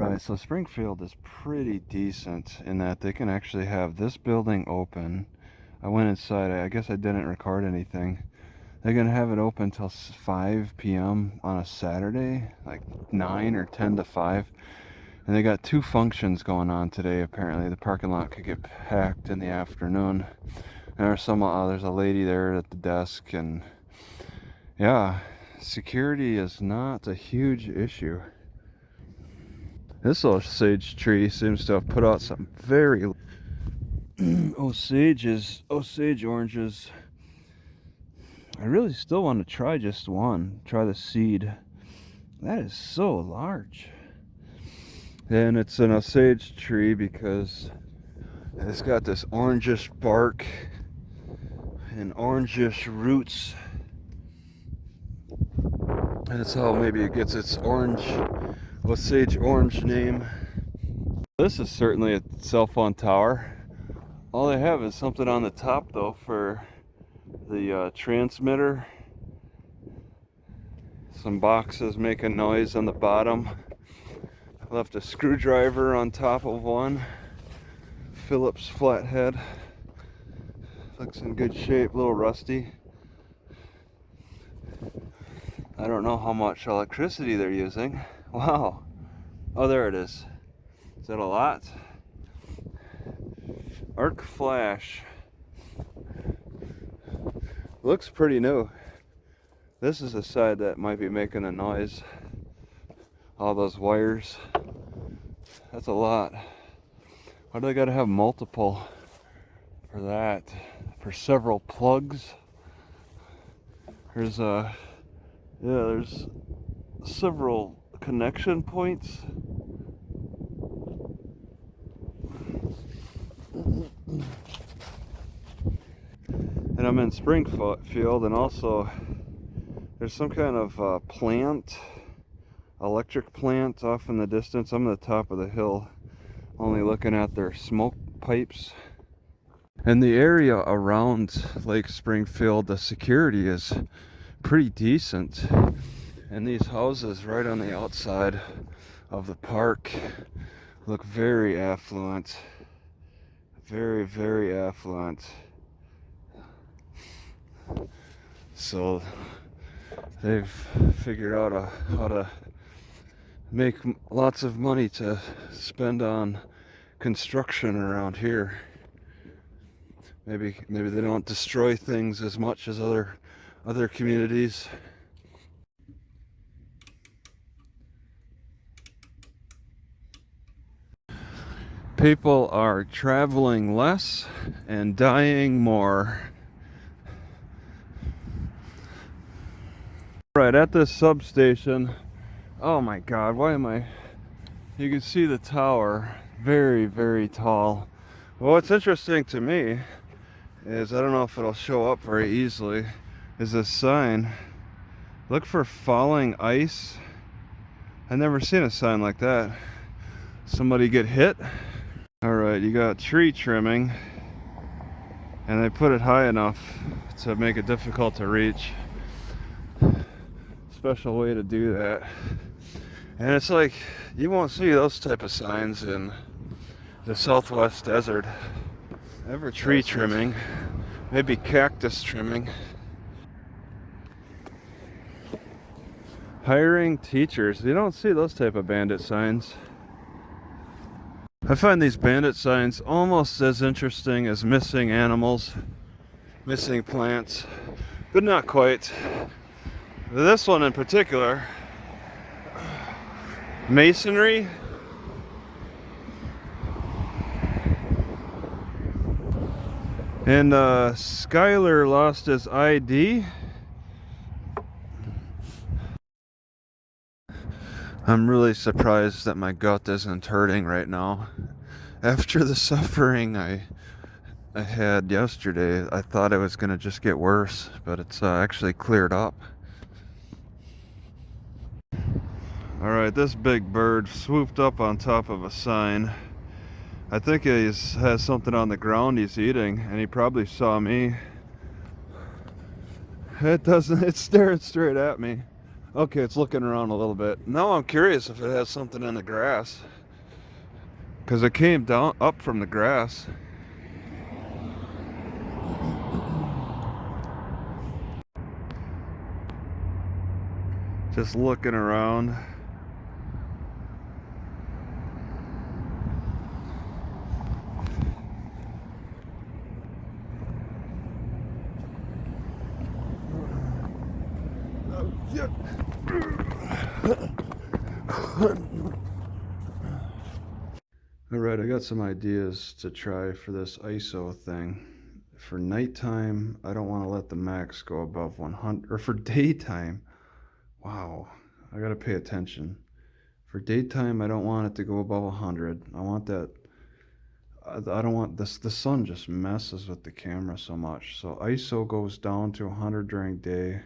Right, so Springfield is pretty decent in that they can actually have this building open. I went inside, I guess I didn't record anything. They're gonna have it open till 5 p.m. on a Saturday, like 9 or 10 to 5. And they got two functions going on today. Apparently the parking lot could get packed in the afternoon. And there's a lady there at the desk, and yeah, security is not a huge issue. This Osage tree seems to have put out some very Osage oranges. I really still want to try just one. Try the seed. That is so large. And it's an Osage tree because it's got this orangish bark and orangish roots. And that's how maybe it gets its Osage orange name. This is certainly a cell phone tower. All they have is something on the top though for the transmitter. Some boxes making noise on the bottom. I left a screwdriver on top of one. Phillips flathead. Looks in good shape, a little rusty. I don't know how much electricity they're using. Wow. Oh, there it is. Is that a lot? Arc flash. Looks pretty new. This is the side that might be making a noise. All those wires. That's a lot. Why do they gotta have multiple for that? For several plugs? There's several connection points. And I'm in Springfield, and also there's some kind of electric plant off in the distance. I'm at the top of the hill, only looking at their smoke pipes. And the area around Lake Springfield, the security is pretty decent. And these houses right on the outside of the park look very affluent. Very, very affluent. So they've figured out how to make lots of money to spend on construction around here. Maybe they don't destroy things as much as other communities. People are traveling less and dying more. Right at this substation. Oh my God, you can see the tower, very, very tall. Well, what's interesting to me is, I don't know if it'll show up very easily, is this sign. Look for falling ice. I've never seen a sign like that. Somebody get hit? Alright, you got tree trimming, and they put it high enough to make it difficult to reach. Special way to do that. And it's like, you won't see those type of signs in the Southwest desert. Ever tree trimming, maybe cactus trimming. Hiring teachers, you don't see those type of bandit signs. I find these bandit signs almost as interesting as missing animals, missing plants, but not quite. This one in particular, masonry. And Skyler lost his ID. I'm really surprised that my gut isn't hurting right now. After the suffering I had yesterday, I thought it was going to just get worse, but it's actually cleared up. Alright, this big bird swooped up on top of a sign. I think he has something on the ground he's eating, and he probably saw me. It's staring straight at me. Okay, it's looking around a little bit. Now I'm curious if it has something in the grass. Because it came down up from the grass. Just looking around. Alright, I got some ideas to try for this ISO thing. For nighttime, I don't want to let the max go above 100. Or for daytime, wow, I gotta pay attention. For daytime, I don't want it to go above 100. I want that. I don't want this. The sun just messes with the camera so much. So ISO goes down to 100 during day,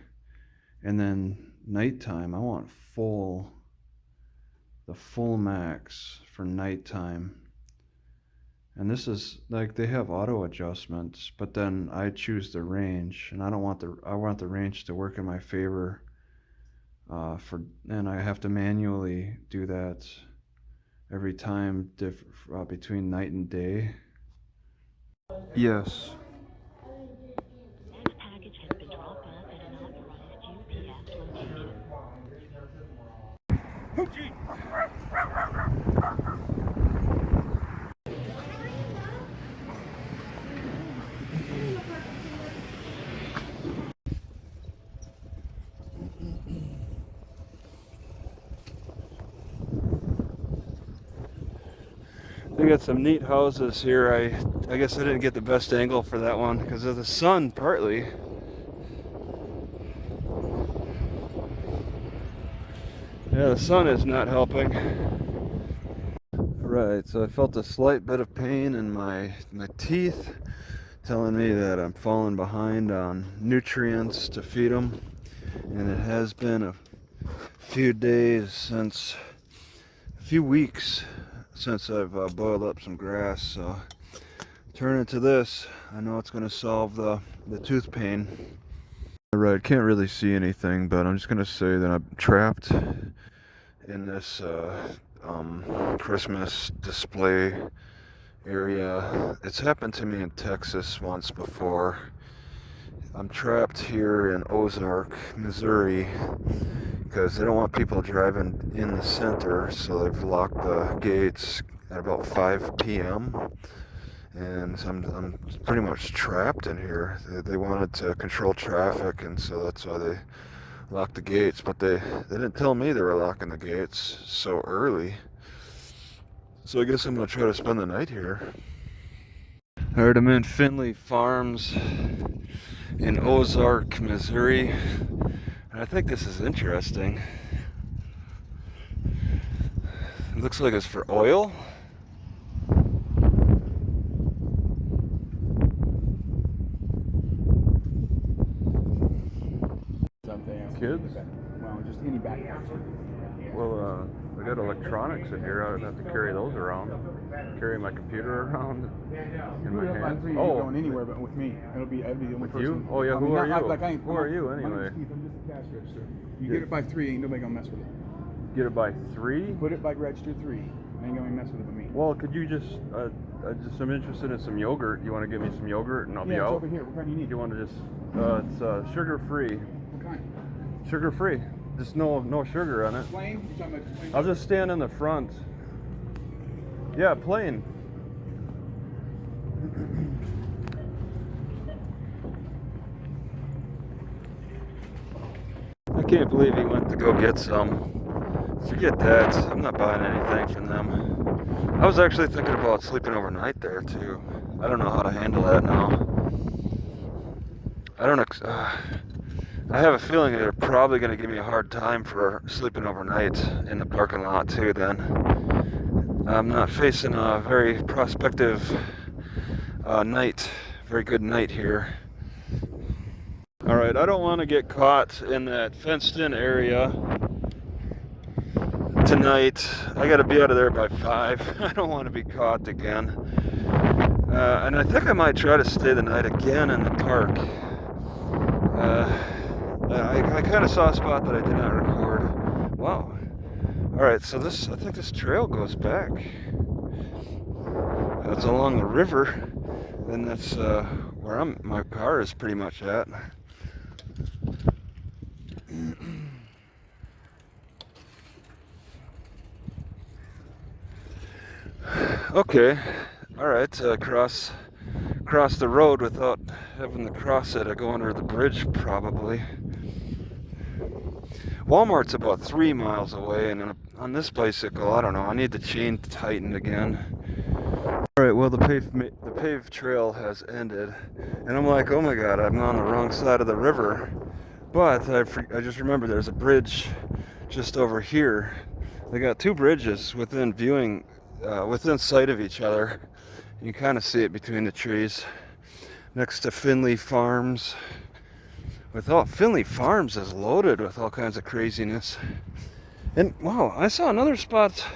and then nighttime, I want the full max for nighttime. And this is like they have auto adjustments, but then I choose the range, and I want the range to work in my favor. And I have to manually do that every time between night and day. Yes. This package has been dropped off at an authorized UPS location. They got some neat houses here. I guess I didn't get the best angle for that one because of the sun partly. Yeah, the sun is not helping. Right, so I felt a slight bit of pain in my teeth, telling me that I'm falling behind on nutrients to feed them. And it has been a few weeks since I've boiled up some grass. So turn into this, I know it's going to solve the tooth pain. Alright, can't really see anything, but I'm just going to say that I'm trapped in this Christmas display area. It's happened to me in Texas once before. I'm trapped here in Ozark, Missouri, because they don't want people driving in the center, so they've locked the gates at about 5 p.m. And I'm pretty much trapped in here. They wanted to control traffic, and so that's why they locked the gates. But they didn't tell me they were locking the gates so early. So I guess I'm gonna try to spend the night here. Alright, I'm in Finley Farms in Ozark, Missouri. And I think this is interesting. It looks like it's for oil. Kids? Well, just any background. Well, I got electronics in here. I don't have to carry those around. Carry my computer around in my hand. You're not going anywhere but with me. I'll be the only with person. You? Oh yeah, who are you? Who are you anyway? My name's Keith. I'm just a cash register. You get it by 3, ain't nobody gonna mess with it. Get it by 3? Put it by register 3. Ain't gonna mess with it but me. Well, could you just? I'm interested in some yogurt. You want to give me some yogurt and I'll be out? It's over here. What kind do you need? You want to just? It's sugar free. What kind? Sugar free. Just no sugar on it. Plain? You talking about plain? I'll just stand in the front. Yeah, plain. I can't believe he went to go get some. Forget that. I'm not buying anything from them. I was actually thinking about sleeping overnight there too. I don't know how to handle that now. I don't know. I have a feeling they're probably going to give me a hard time for sleeping overnight in the parking lot too then. I'm not facing a very prospective night, very good night here. Alright, I don't want to get caught in that fenced in area tonight. I got to be out of there by 5. I don't want to be caught again. And I think I might try to stay the night again in the park. I kind of saw a spot that I did not record. Wow. All right, so I think this trail goes back. It's along the river, and that's where my car is pretty much at. Okay, all right, cross the road without having to cross it. I go under the bridge probably. Walmart's about 3 miles away, and on this bicycle, I don't know, I need the chain tightened again. All right, well, the paved trail has ended, and I'm like, oh my god, I'm on the wrong side of the river. But I just remembered there's a bridge just over here. They got two bridges within sight of each other. You can kind of see it between the trees next to Finley Farms. Finley Farms is loaded with all kinds of craziness. And wow, I saw another spot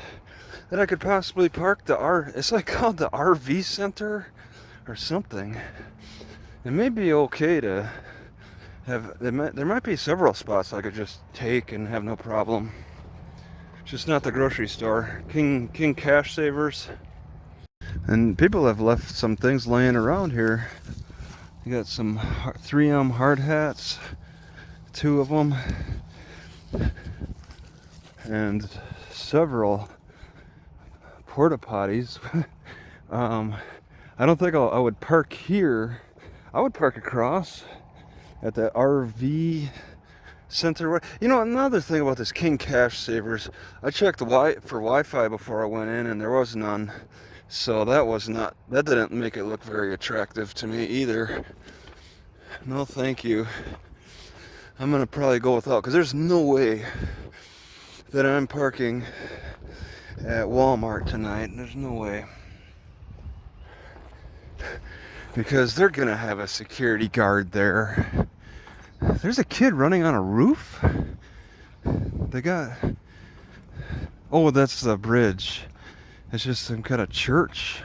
that I could possibly park it's like called the RV Center or something. It may be okay to there might be several spots I could just take and have no problem. Just not the grocery store. King Cash Savers. And people have left some things laying around here. You got some 3M hard hats, 2 of them, and several porta potties. I don't think I would park here. I would park across at the RV Center. You know, another thing about this King Cash Savers, I checked for Wi-Fi before I went in, and there was none. So that didn't make it look very attractive to me either. No, thank you. I'm gonna probably go without, because there's no way that I'm parking at Walmart tonight. There's no way. Because they're gonna have a security guard there. There's a kid running on a roof. Oh, that's the bridge. It's just some kind of church.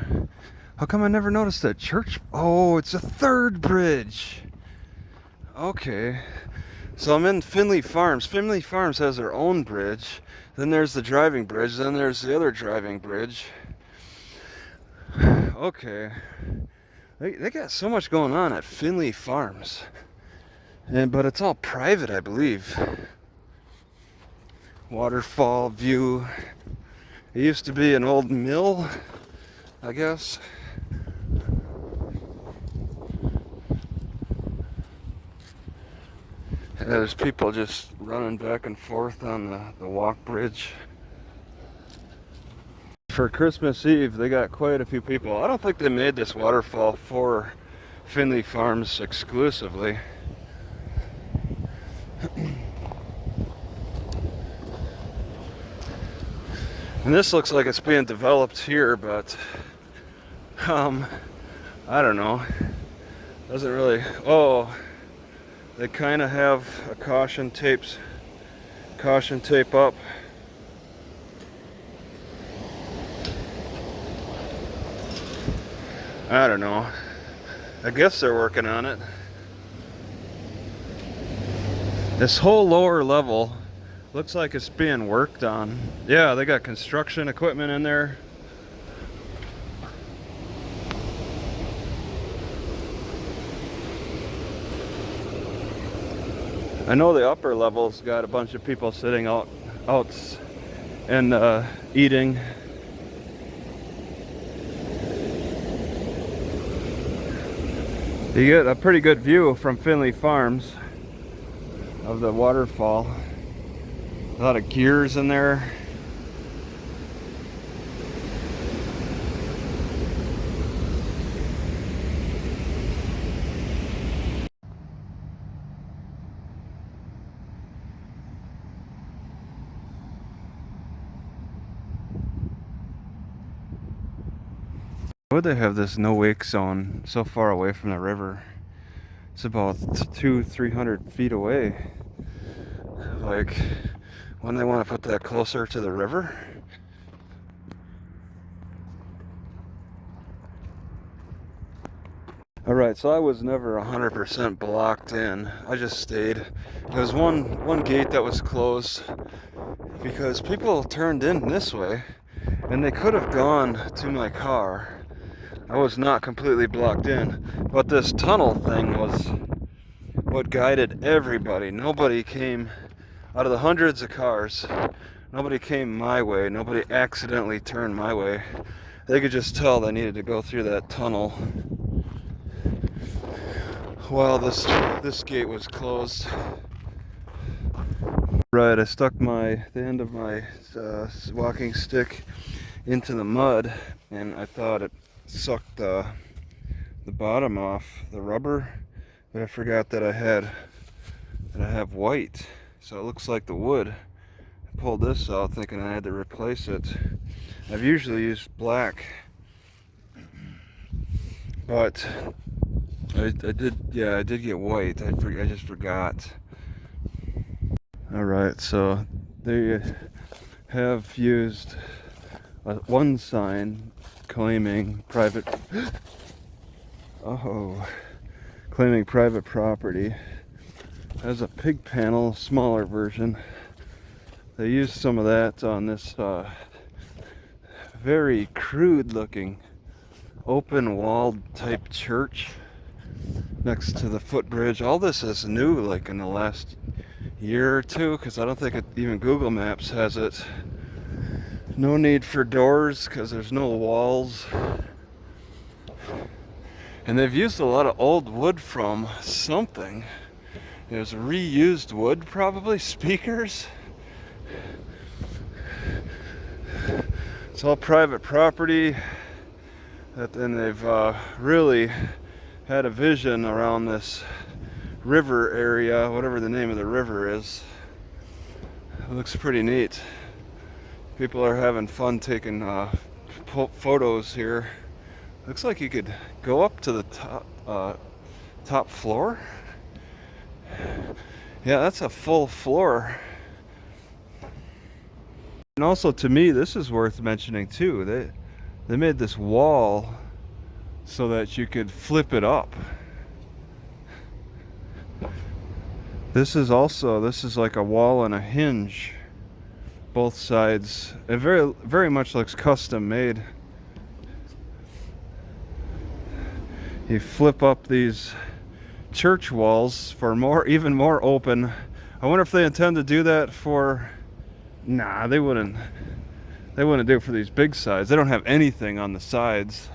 How come I never noticed that church? Oh, it's a third bridge. Okay. So I'm in Finley Farms. Finley Farms has their own bridge. Then there's the driving bridge. Then there's the other driving bridge. Okay. They got so much going on at Finley Farms. But it's all private, I believe. Waterfall view. It used to be an old mill, I guess. And there's people just running back and forth on the walk bridge. For Christmas Eve, they got quite a few people. I don't think they made this waterfall for Finley Farms exclusively. And this looks like it's being developed here, but I don't know. Doesn't really. Oh, they kind of have a caution tape up. I don't know. I guess they're working on it. This whole lower level looks like it's being worked on. Yeah, they got construction equipment in there. I know the upper level's got a bunch of people sitting out and eating. You get a pretty good view from Finley Farms of the waterfall. A lot of gears in there. Would they have this no wake zone so far away from the river? It's about 200-300 feet away. Like, when they want to put that closer to the river? Alright, so I was never 100% blocked in. I just stayed. There was one gate that was closed because people turned in this way and they could have gone to my car. I was not completely blocked in, but this tunnel thing was what guided everybody. Nobody came out of the hundreds of cars. Nobody came my way. Nobody accidentally turned my way. They could just tell they needed to go through that tunnel. Well, this gate was closed. Right, I stuck the end of my walking stick into the mud, and I thought it sucked the bottom off the rubber, but I forgot that I have white, so it looks like the wood. I pulled this out thinking I had to replace it. I've usually used black, but I did get white. I just forgot. Alright, so they have used one sign claiming private claiming private property as a pig panel, smaller version. They used some of that on this very crude looking open walled type church next to the footbridge. All this is new, like in the last year or two, because I don't think even Google Maps has it. No need for doors because there's no walls. And they've used a lot of old wood from something. There's reused wood, probably speakers. It's all private property. And they've really had a vision around this river area, whatever the name of the river is. It looks pretty neat. People are having fun taking photos here. Looks like you could go up to the top floor. Yeah, that's a full floor. And also, to me, this is worth mentioning too. They made this wall so that you could flip it up. This is like a wall and a hinge. Both sides. It very much looks custom made. You flip up these church walls for even more open. I wonder if they intend to do that for... Nah, they wouldn't do it for these big sides. They don't have anything on the sides.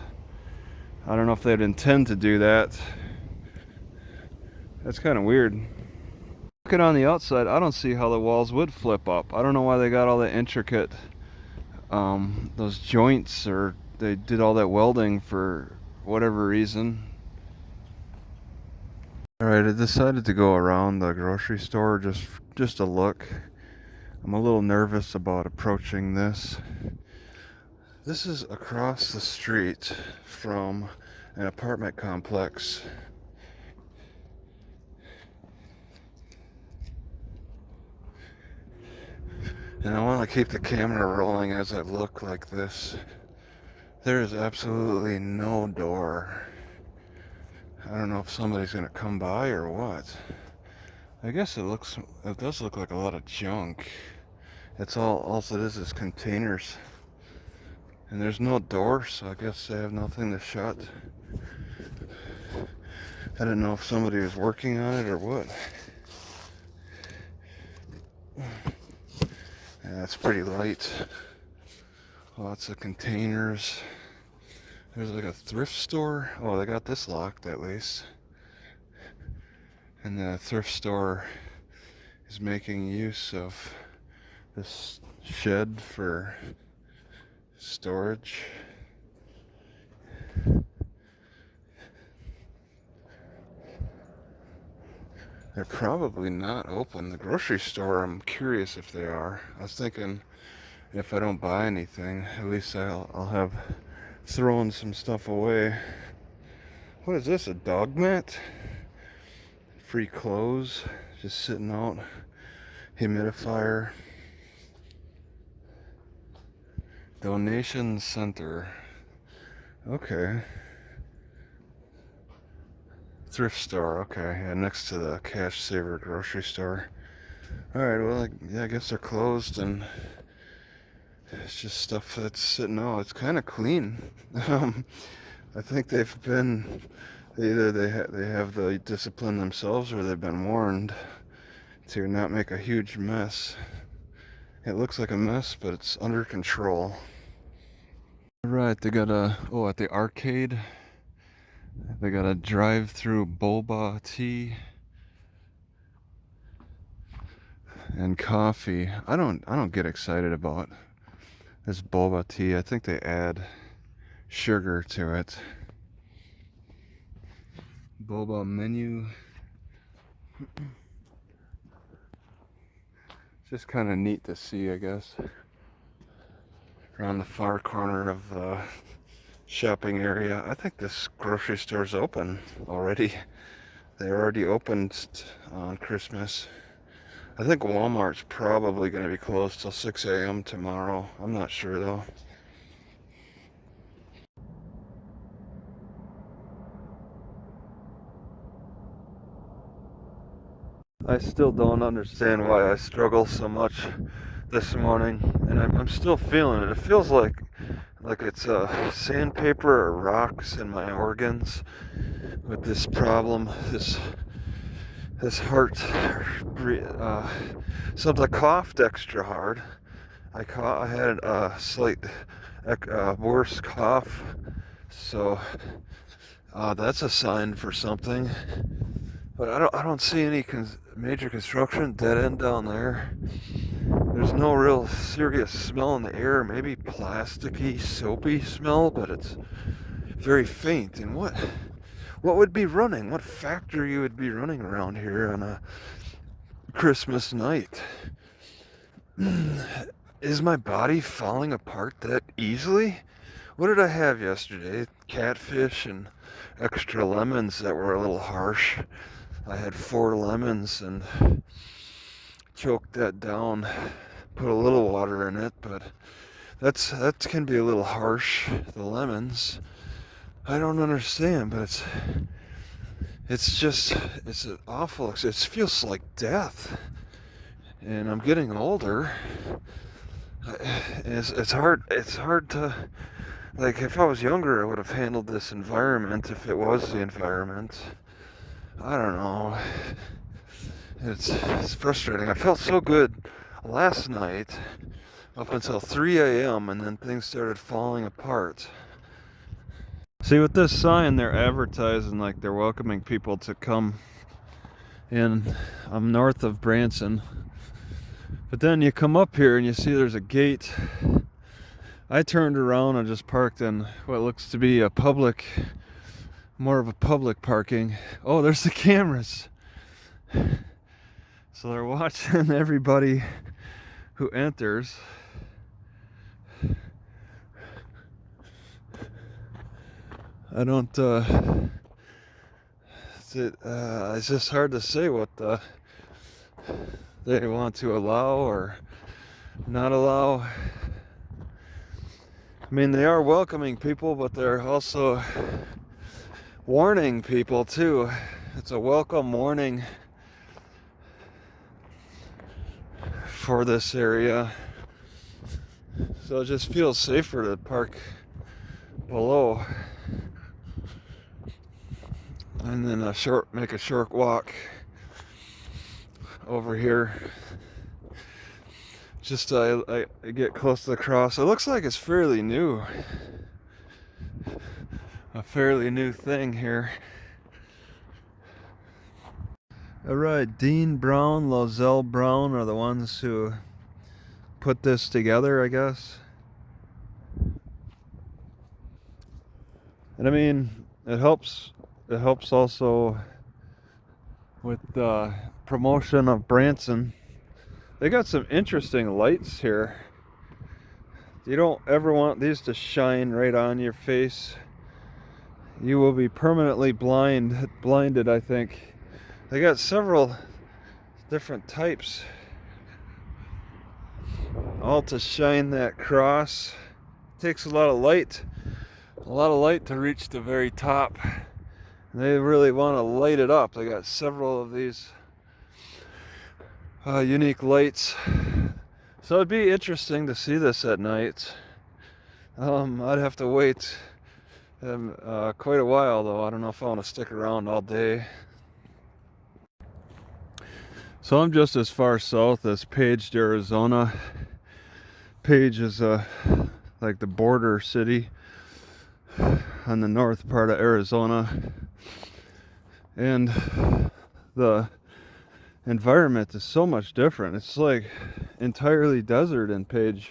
I don't know if they'd intend to do that. That's kind of weird. Looking on the outside, I don't see how the walls would flip up. I don't know why they got all that intricate those joints, or they did all that welding for whatever reason. Alright, I decided to go around the grocery store just to look. I'm a little nervous about approaching this. This is across the street from an apartment complex. And I want to keep the camera rolling as I look like this. There is absolutely no door. I don't know if somebody's gonna come by or what. I guess it does look like a lot of junk. It's all it is containers. And there's no door, so I guess they have nothing to shut. I didn't know if somebody was working on it or what. Yeah, it's pretty light. Lots of containers. There's like a thrift store. Oh, they got this locked at least. And the thrift store is making use of this shed for storage. They're probably not open. The grocery store, I'm curious if they are. I was thinking if I don't buy anything, at least I'll have thrown some stuff away. What is this, a dog mat? Free clothes, just sitting out. Humidifier. Donation center. Okay. Thrift store, okay. Yeah, next to the Cash Saver grocery store. Alright, well, yeah, I guess they're closed, and it's just stuff that's sitting out. It's kind of clean. I think they've been, either they have the discipline themselves, or they've been warned to not make a huge mess. It looks like a mess, but it's under control. Alright, they got at the arcade, they got a drive-through boba tea and coffee. I don't get excited about this boba tea. I think they add sugar to it. Boba menu. Just kind of neat to see, I guess. Around the far corner of the shopping area. I think this grocery store's open already. They already opened on Christmas. I think Walmart's probably going to be closed till 6 a.m. tomorrow. I'm not sure though. I still don't understand why I struggle so much this morning, and I'm still feeling it. It feels like it's sandpaper or rocks in my organs with this problem, this heart, so I coughed extra hard. I had a slight worse cough, so that's a sign for something. But I don't see any major construction, dead end down there. There's no real serious smell in the air, maybe plasticky, soapy smell, but it's very faint. And what would be running? What factory would be running around here on a Christmas night? Is my body falling apart that easily? What did I have yesterday? Catfish and extra lemons that were a little harsh. I had 4 lemons and choked that down. Put a little water in it, but that can be a little harsh. The lemons. I don't understand, but it's an awful. It feels like death, and I'm getting older. It's hard. It's hard to, like, if I was younger, I would have handled this environment if it was the environment. I don't know. It's frustrating. I felt so good last night up until 3 a.m. and then things started falling apart. See, with this sign, they're advertising like they're welcoming people to come in. I'm north of Branson. But then you come up here and you see there's a gate. I turned around and just parked in what looks to be more of a public parking. Oh, there's the cameras. So they're watching everybody who enters. I don't, it's just hard to say what they want to allow or not allow. I mean, they are welcoming people, but they're also warning people too. It's a welcome warning for this area. So it just feels safer to park below. And then make a short walk over here. Just I get close to the cross. It looks like it's fairly new. A fairly new thing here. Alright, Dean Brown, Lozelle Brown are the ones who put this together, I guess. And I mean, it helps also with the promotion of Branson. They got some interesting lights here. You don't ever want these to shine right on your face. You will be permanently blinded, I think. They got several different types, all to shine that cross. It takes a lot of light to reach the very top They really want to light it up. They got several of these unique lights. So it'd be interesting to see this at night. I'd have to wait quite a while though. I don't know if I want to stick around all day. So I'm just as far south as Page, Arizona. Page is like the border city on the north part of Arizona. And the environment is so much different. It's like entirely desert in Page.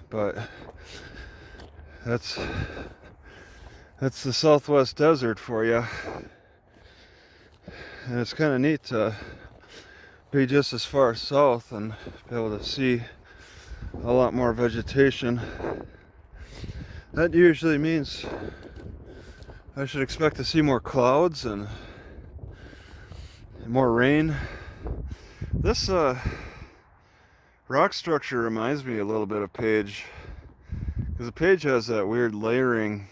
But that's the Southwest desert for you. And it's kind of neat to be just as far south and be able to see a lot more vegetation. That usually means I should expect to see more clouds and more rain. This rock structure reminds me a little bit of Page, because the Page has that weird layering,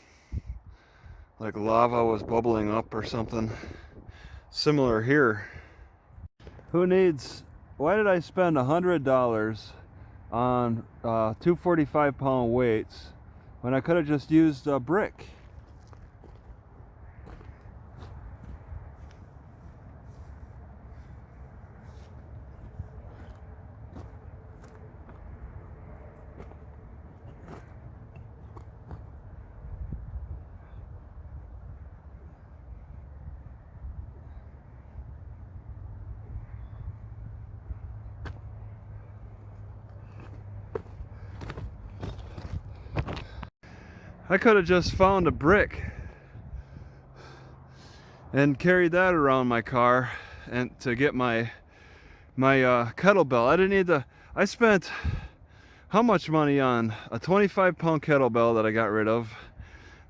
like lava was bubbling up or something. Similar here. Why did I spend $100 on 245-pound weights when I could have just used a brick? I could have just found a brick and carried that around my car and to get my kettlebell. I didn't need to. I spent how much money on a 25-pound kettlebell that I got rid of.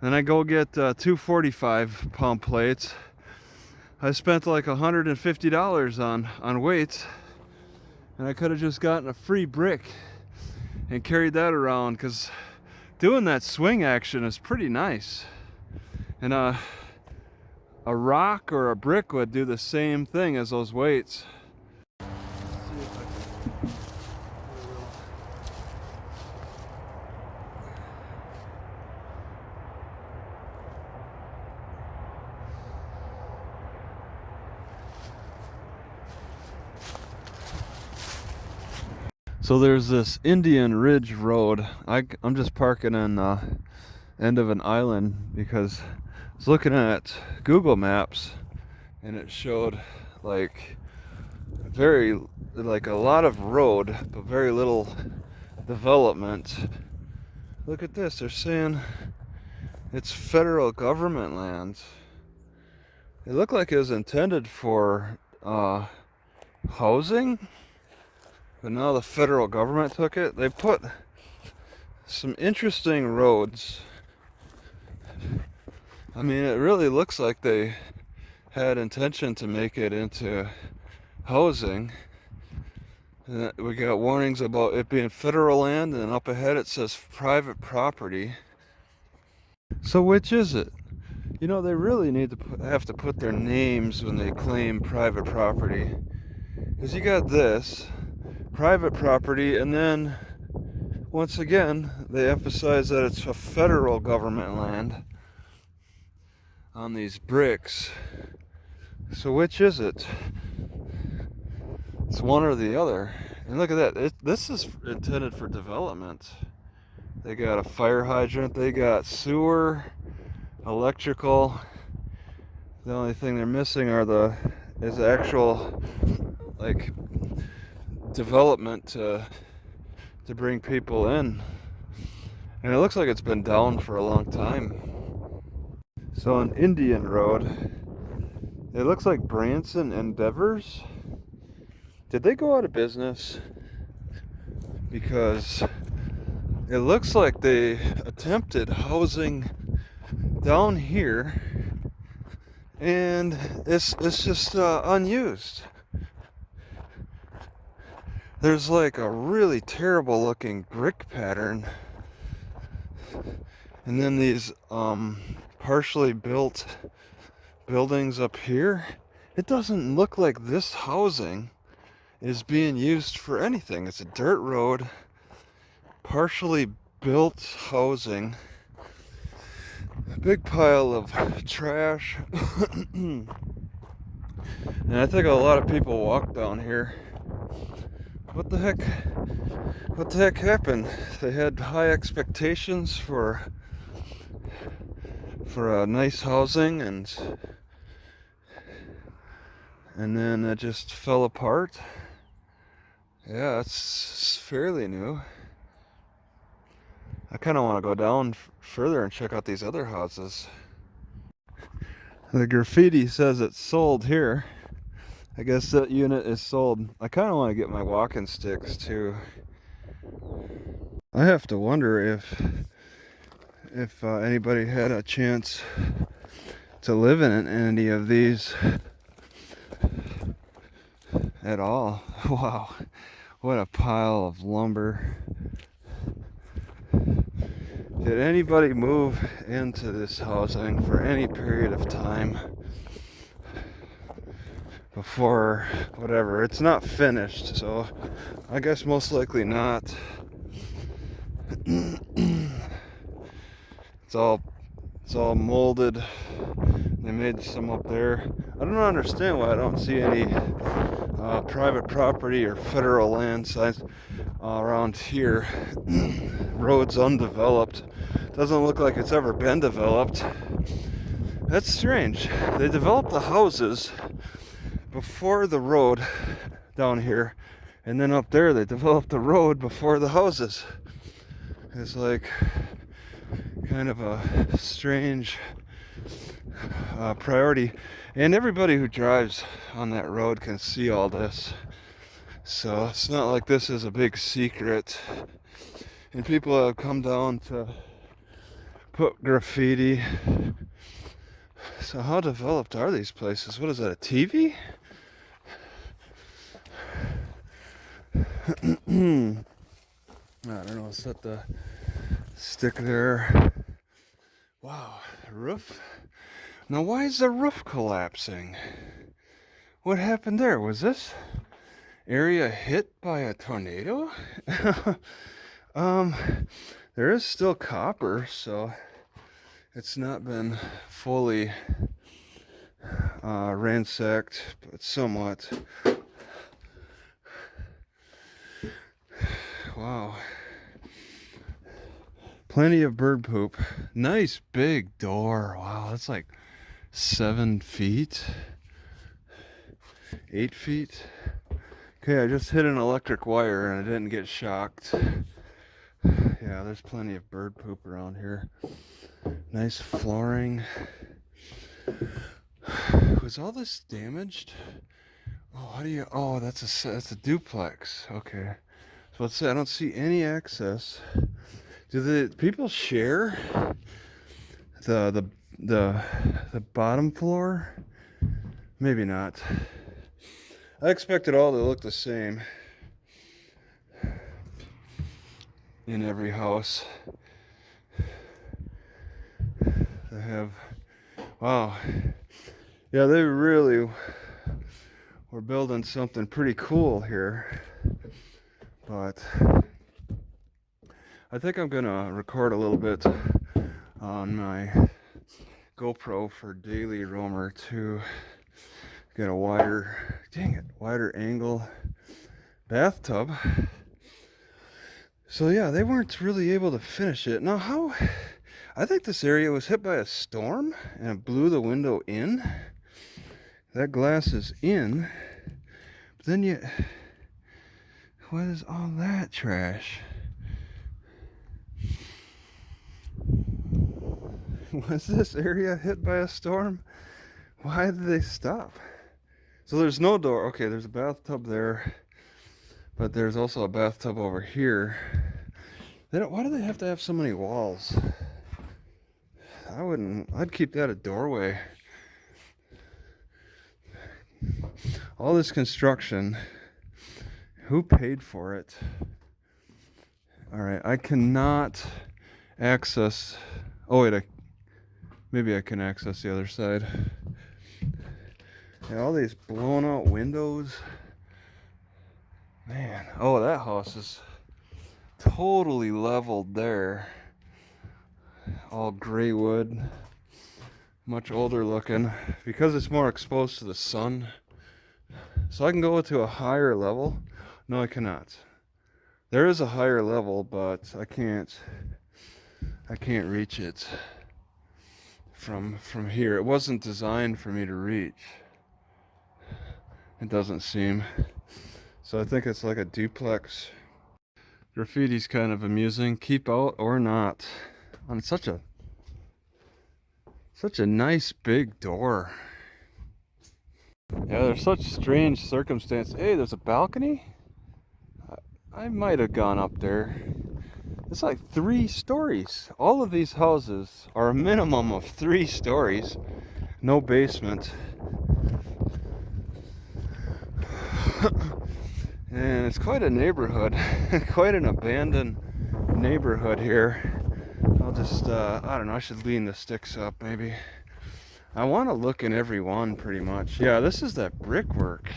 Then I go get 245-pound plates. I spent like $150 on weights, and I could have just gotten a free brick and carried that around, because doing that swing action is pretty nice. And a rock or a brick would do the same thing as those weights. So there's this Indian Ridge Road. I'm just parking on the end of an island because I was looking at Google Maps and it showed like a lot of road but very little development. Look at this, they're saying it's federal government land. It looked like it was intended for housing, but now the federal government took it. They put some interesting roads. I mean, it really looks like they had intention to make it into housing. And we got warnings about it being federal land, and then up ahead it says private property. So which is it? You know, they really need to have to put their names when they claim private property. Because you got this private property, and then once again they emphasize that it's a federal government land on these bricks. So which is it? It's one or the other. And look at that, this is intended for development. They got a fire hydrant, they got sewer, electrical. The only thing they're missing is actual like development to bring people in. And it looks like it's been down for a long time. So on Indian Road, it looks like Branson Endeavors. Did they go out of business? Because it looks like they attempted housing down here, and it's just unused. There's like a really terrible looking brick pattern, and then these partially built buildings up here. It doesn't look like this housing is being used for anything. It's a dirt road, partially built housing, a big pile of trash. And I think a lot of people walk down here. What the heck? What the heck happened? They had high expectations for nice housing, and then it just fell apart. Yeah, it's fairly new. I kind of want to go down further and check out these other houses. The graffiti says it's sold here. I guess that unit is sold. I kind of want to get my walking sticks too. I have to wonder if anybody had a chance to live in any of these at all. Wow, what a pile of lumber. Did anybody move into this housing for any period of time before whatever? It's not finished, so I guess most likely not. It's all molded. They made some up there. I don't understand why I don't see any private property or federal land signs around here. Roads undeveloped. Doesn't look like it's ever been developed. That's strange. They developed the houses before the road down here, and then up there they developed the road before the houses. It's like kind of a strange priority, and everybody who drives on that road can see all this, so it's not like this is a big secret. And people have come down to put graffiti. So how developed are these places? What is that, a TV? I don't know, set the stick there. Wow, roof. Now why is the roof collapsing? What happened there? Was this area hit by a tornado? There is still copper, so it's not been fully ransacked, but somewhat. Wow. Plenty of bird poop. Nice big door. Wow, that's like 7 feet. 8 feet. Okay, I just hit an electric wire and I didn't get shocked. Yeah, there's plenty of bird poop around here. Nice flooring. Was all this damaged? Oh, how do you? Oh, that's a duplex. Okay. So let's say I don't see any access. Do the people share the bottom floor? Maybe not. I expected all to look the same in every house. They have, wow. Yeah, they really were building something pretty cool here. But I think I'm gonna record a little bit on my GoPro for Daily Roamer to get a wider, wider angle bathtub. So yeah, they weren't really able to finish it. Now how, I think this area was hit by a storm and it blew the window in. That glass is in, but then what is all that trash? Was this area hit by a storm? Why did they stop? So there's no door. Okay, there's a bathtub there, but there's also a bathtub over here. Why do they have to have so many walls? I'd keep that a doorway. All this construction, who paid for it? All right, I cannot access. Oh wait, Maybe I can access the other side. Yeah, all these blown out windows. Man, oh, that house is totally leveled there. All gray wood. Much older looking. Because it's more exposed to the sun. So I can go to a higher level. No, I cannot. There is a higher level, but I can't reach it from here. It wasn't designed for me to reach. It doesn't seem. So I think it's like a duplex. Graffiti's kind of amusing. Keep out or not. On such a nice big door. Yeah, there's such strange circumstances. Hey, there's a balcony? I might have gone up there. It's like 3 stories. All of these houses are a minimum of 3 stories. No basement. And it's quite a neighborhood. Quite an abandoned neighborhood here. I'll just, I don't know, I should lean the sticks up maybe. I want to look in every one pretty much. Yeah, this is that brickwork.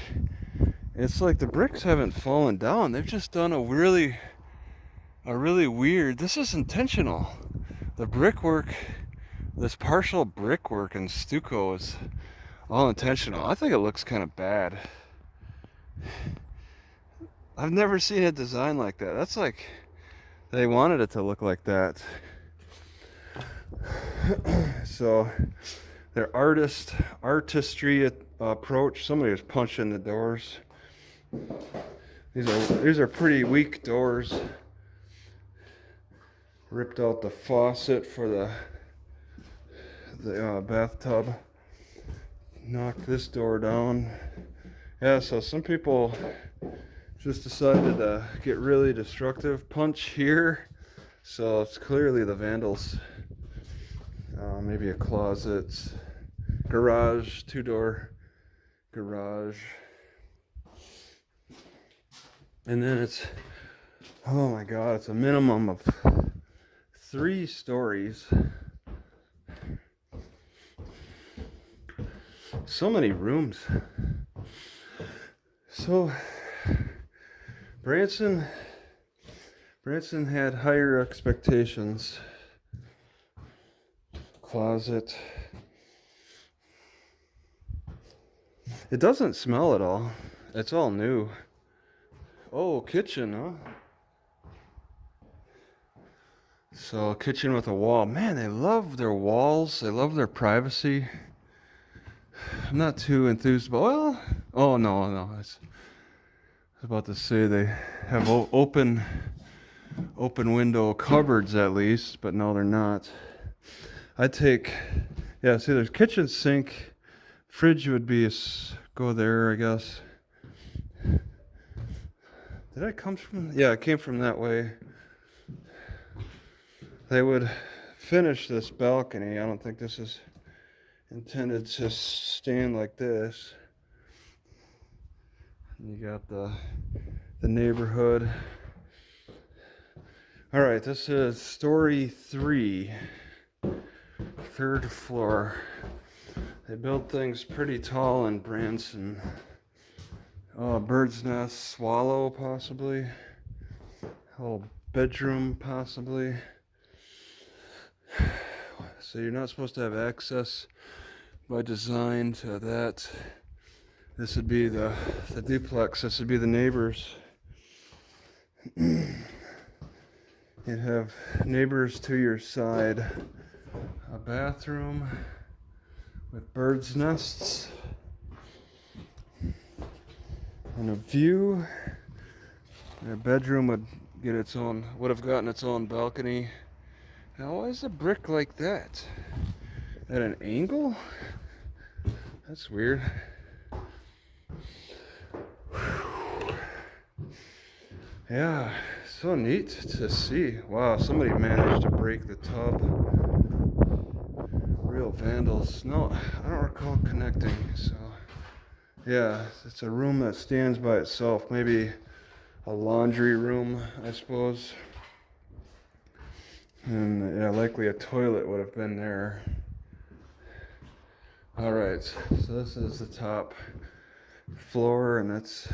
It's like the bricks haven't fallen down. They've just done a really weird, this is intentional. The brickwork, this partial brickwork and stucco is all intentional. I think it looks kind of bad. I've never seen a design like that. That's like, they wanted it to look like that. So, their artistry approach. Somebody was punching the doors. These are pretty weak doors. Ripped out the faucet for the bathtub. Knocked this door down. Yeah, so some people just decided to get really destructive. Punch here. So it's clearly the vandals. Maybe a closet. Garage, 2-door garage. And then it's, oh my god, it's a minimum of 3 stories. So many rooms. So Branson had higher expectations. Closet. It doesn't smell at all. It's all new. Oh, kitchen, huh? So, kitchen with a wall. Man, they love their walls. They love their privacy. I'm not too enthused about, well, oh no. I was about to say they have open window cupboards at least, but no, they're not. I'd take, yeah, see, there's kitchen sink. Fridge would be go there, I guess. Did I come from? Yeah, it came from that way. They would finish this balcony. I don't think this is intended to stand like this. You got the neighborhood. All right, this is story 3, 3rd floor. They build things pretty tall in Branson. Oh, bird's nest, swallow possibly. Whole bedroom possibly. So you're not supposed to have access by design to that. This would be the duplex. This would be the neighbors. You'd have neighbors to your side. A bathroom with birds' nests. And a view. Their bedroom would have gotten its own balcony. Now, why is a brick like that? At an angle? That's weird. Yeah, so neat to see. Wow, somebody managed to break the tub. Real vandals. No, I don't recall connecting, so. Yeah, it's a room that stands by itself. Maybe a laundry room, I suppose. And yeah, likely a toilet would have been there. All right, so this is the top floor, and that's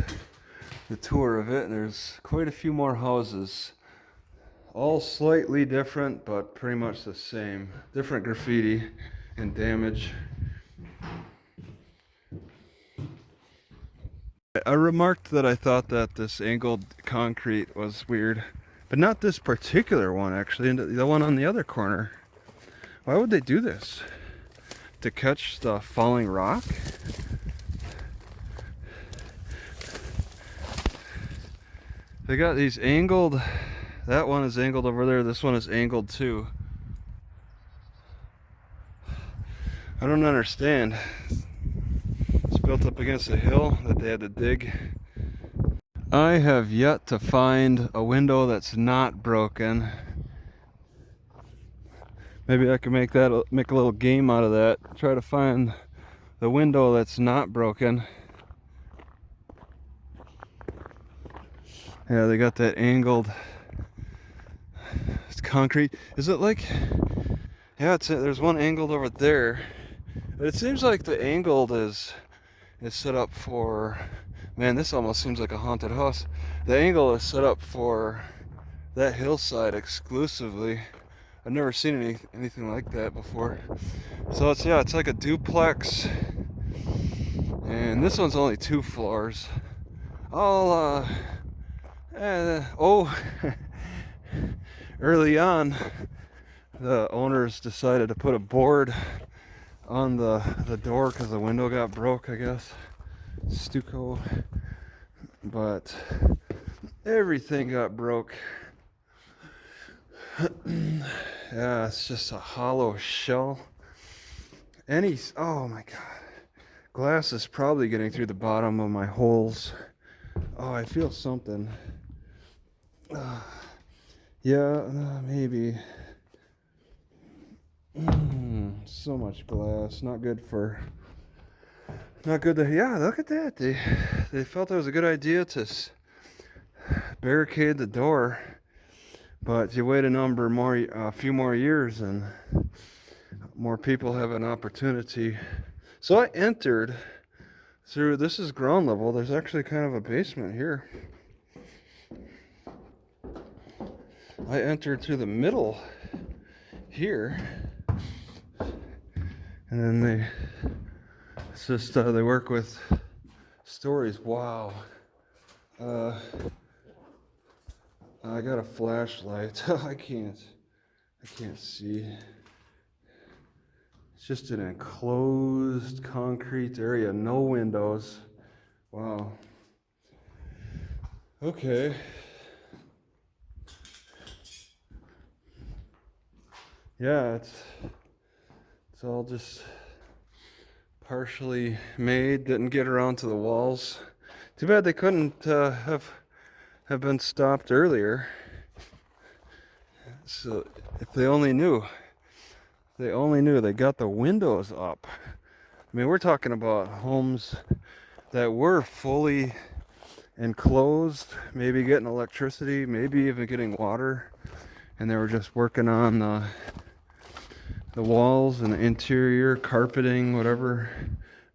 the tour of it. And there's quite a few more houses, all slightly different, but pretty much the same. Different graffiti and damage. I remarked that I thought that this angled concrete was weird, but not this particular one actually, and the one on the other corner. Why would they do this? To catch the falling rock? They got these angled, that one is angled over there, this one is angled too. I don't understand. It's built up against a hill that they had to dig. I have yet to find a window that's not broken. Maybe I can make a little game out of that. Try to find the window that's not broken. Yeah, they got that angled. It's concrete. Is it like? Yeah, there's one angled over there. But it seems like the angled is set up for. Man, this almost seems like a haunted house. The angle is set up for that hillside exclusively. I've never seen anything like that before. So it's like a duplex, and this one's only 2 floors. Early on, the owners decided to put a board on the door because the window got broke, I guess. Stucco, but everything got broke. Yeah, it's just a hollow shell. Oh my god, glass is probably getting through the bottom of my holes. Oh, I feel something. Maybe. So much glass, not good to. Yeah, look at that. They felt it was a good idea to barricade the door, but you wait a few more years, and more people have an opportunity. So I entered through. This is ground level. There's actually kind of a basement here. I entered through the middle here, and then they work with stories. Wow. I got a flashlight. I can't see. It's just an enclosed concrete area, no windows. Wow. Okay. Yeah, it's all just partially made. Didn't get around to the walls. Too bad they couldn't have been stopped earlier. So if they only knew, they got the windows up. I mean, we're talking about homes that were fully enclosed, maybe getting electricity, maybe even getting water, and they were just working on the walls and the interior carpeting, whatever.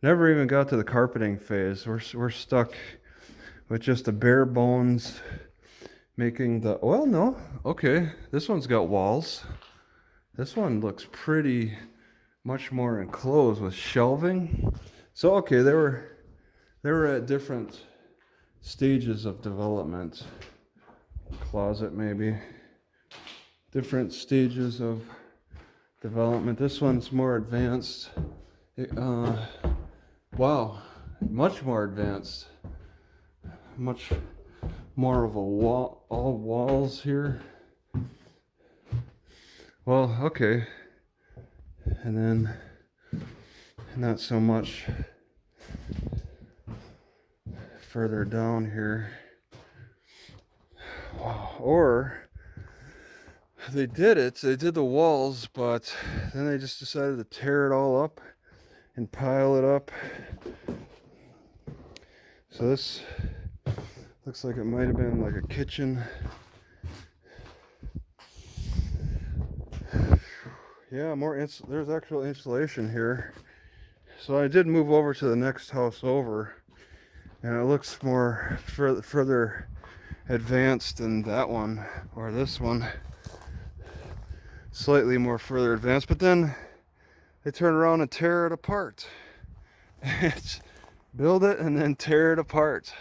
Never even got to the carpeting phase. We're stuck with just the bare bones, making the. Well, no, okay. This one's got walls. This one looks pretty much more enclosed with shelving. So okay, they were at different stages of development. Closet maybe. Different stages of development. This one's more advanced. Wow, much more advanced. Much more of a wall, all walls here. Well, okay. And then not so much further down here. Wow. Or they did the walls, but then they just decided to tear it all up and pile it up. So this looks like it might have been like a kitchen. Yeah, there's actual insulation here. So I did move over to the next house over, and it looks more further advanced than that one or this one. Slightly more further advanced, but then they turn around and tear it apart. It's build it and then tear it apart.